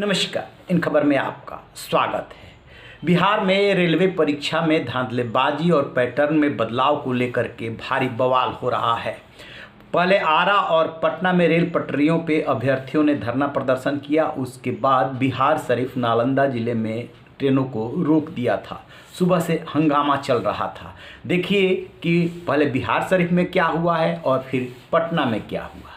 नमस्कार, इन खबर में आपका स्वागत है। बिहार में रेलवे परीक्षा में धांधलेबाजी और पैटर्न में बदलाव को लेकर के भारी बवाल हो रहा है। पहले आरा और पटना में रेल पटरियों पे अभ्यर्थियों ने धरना प्रदर्शन किया। उसके बाद बिहार शरीफ नालंदा जिले में ट्रेनों को रोक दिया था। सुबह से हंगामा चल रहा था। देखिए कि पहले बिहार शरीफ में क्या हुआ है और फिर पटना में क्या हुआ।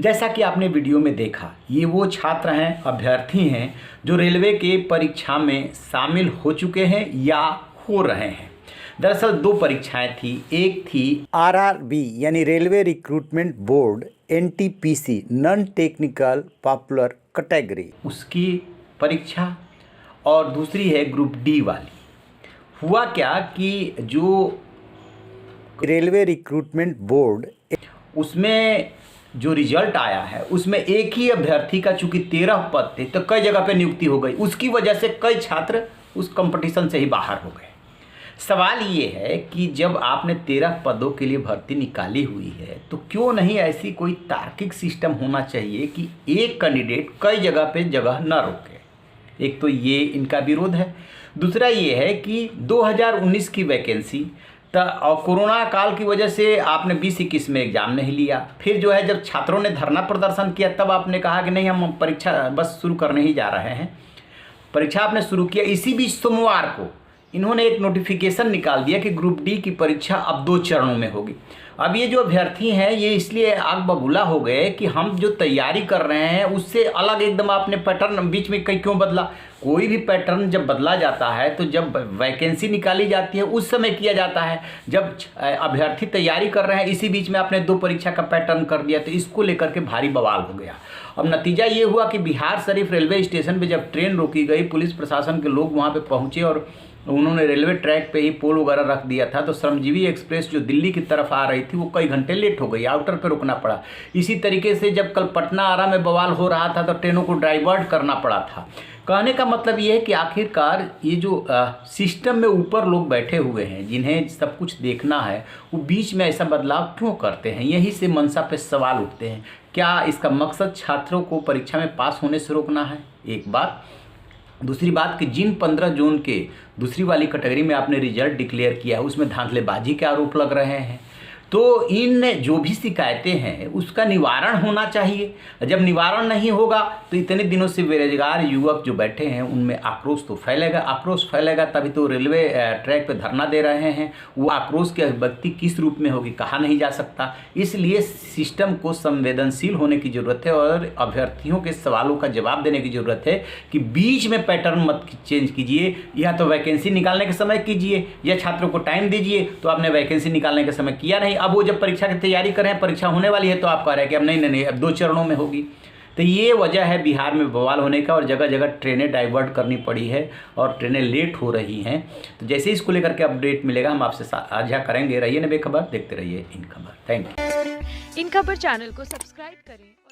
जैसा कि आपने वीडियो में देखा, ये वो छात्र हैं, अभ्यर्थी हैं जो रेलवे के परीक्षा में शामिल हो चुके हैं या हो रहे हैं। दरअसल दो परीक्षाएं थी। एक थी आरआरबी यानी railway recruitment board NTPC non technical popular category, उसकी परीक्षा, और दूसरी है ग्रुप डी वाली। हुआ क्या कि जो रेलवे रिक्रूटमेंट बोर्ड उसमें जो रिजल्ट आया है उसमें एक ही अभ्यर्थी का चूंकि 13 पद थे तो कई जगह पे नियुक्ति हो गई। उसकी वजह से कई छात्र उस कंपटीशन से ही बाहर हो गए। सवाल ये है कि जब आपने 13 पदों के लिए भर्ती निकाली हुई है तो क्यों नहीं ऐसी कोई तार्किक सिस्टम होना चाहिए कि एक कैंडिडेट कई जगह पे जगह न रोके। एक तो ये इनका विरोध है। दूसरा ये है कि 2019 की वैकेंसी और कोरोना काल की वजह से आपने 20-21 में एग्ज़ाम नहीं लिया। फिर जो है जब छात्रों ने धरना प्रदर्शन किया तब आपने कहा कि नहीं, हम परीक्षा बस शुरू करने ही जा रहे हैं। परीक्षा आपने शुरू किया। इसी बीच सोमवार को इन्होंने एक नोटिफिकेशन निकाल दिया कि ग्रुप डी की परीक्षा अब 2 चरणों में होगी। अब ये जो अभ्यर्थी हैं ये इसलिए आग बबूला हो गए कि हम जो तैयारी कर रहे हैं उससे अलग एकदम आपने पैटर्न बीच में कहीं क्यों बदला। कोई भी पैटर्न जब बदला जाता है तो जब वैकेंसी निकाली जाती है उस समय किया जाता है। जब अभ्यर्थी तैयारी कर रहे हैं इसी बीच में आपने 2 परीक्षा का पैटर्न कर दिया तो इसको लेकर के भारी बवाल हो गया। अब नतीजा ये हुआ कि बिहार शरीफ रेलवे स्टेशन पर जब ट्रेन रोकी गई, पुलिस प्रशासन के लोग वहाँ पर पहुँचे और उन्होंने रेलवे ट्रैक पे ही पोल वगैरह रख दिया था। तो श्रमजीवी एक्सप्रेस जो दिल्ली की तरफ आ रही थी वो कई घंटे लेट हो गई, आउटर पे रुकना पड़ा। इसी तरीके से जब कल पटना आरा में बवाल हो रहा था तो ट्रेनों को डाइवर्ट करना पड़ा था। कहने का मतलब ये है कि आखिरकार ये जो सिस्टम में ऊपर लोग बैठे हुए हैं जिन्हें सब कुछ देखना है वो बीच में ऐसा बदलाव क्यों करते हैं। यही से मंशा पे सवाल उठते हैं। क्या इसका मकसद छात्रों को परीक्षा में पास होने से रोकना है? एक बात। दूसरी बात कि जिन 15 जून के दूसरी वाली कैटेगरी में आपने रिजल्ट डिक्लेयर किया है उसमें धांधलेबाजी के आरोप लग रहे हैं। तो इन जो भी शिकायतें हैं उसका निवारण होना चाहिए। जब निवारण नहीं होगा तो इतने दिनों से बेरोजगार युवक जो बैठे हैं उनमें आक्रोश तो फैलेगा। आक्रोश फैलेगा तभी तो रेलवे ट्रैक पे धरना दे रहे हैं। वो आक्रोश की अभिव्यक्ति किस रूप में होगी कहा नहीं जा सकता। इसलिए सिस्टम को संवेदनशील होने की ज़रूरत है और अभ्यर्थियों के सवालों का जवाब देने की ज़रूरत है कि बीच में पैटर्न मत चेंज कीजिए। या तो वैकेंसी निकालने के समय कीजिए या छात्रों को टाइम दीजिए। तो आपने वैकेंसी निकालने के समय किया नहीं। अब वो जब परीक्षा की तैयारी कर रहे हैं, परीक्षा होने वाली है तो आप कह रहे हैं कि अब नहीं अब 2 चरणों में होगी। तो ये वजह है बिहार में बवाल होने का और जगह जगह ट्रेनें डाइवर्ट करनी पड़ी है और ट्रेनें लेट हो रही हैं। तो जैसे ही इसको लेकर के अपडेट मिलेगा हम आपसे साझा करेंगे। रहिए ना बेखबर, देखते रहिए इन खबर। Thank you. इन खबर चैनल को सब्सक्राइब करें।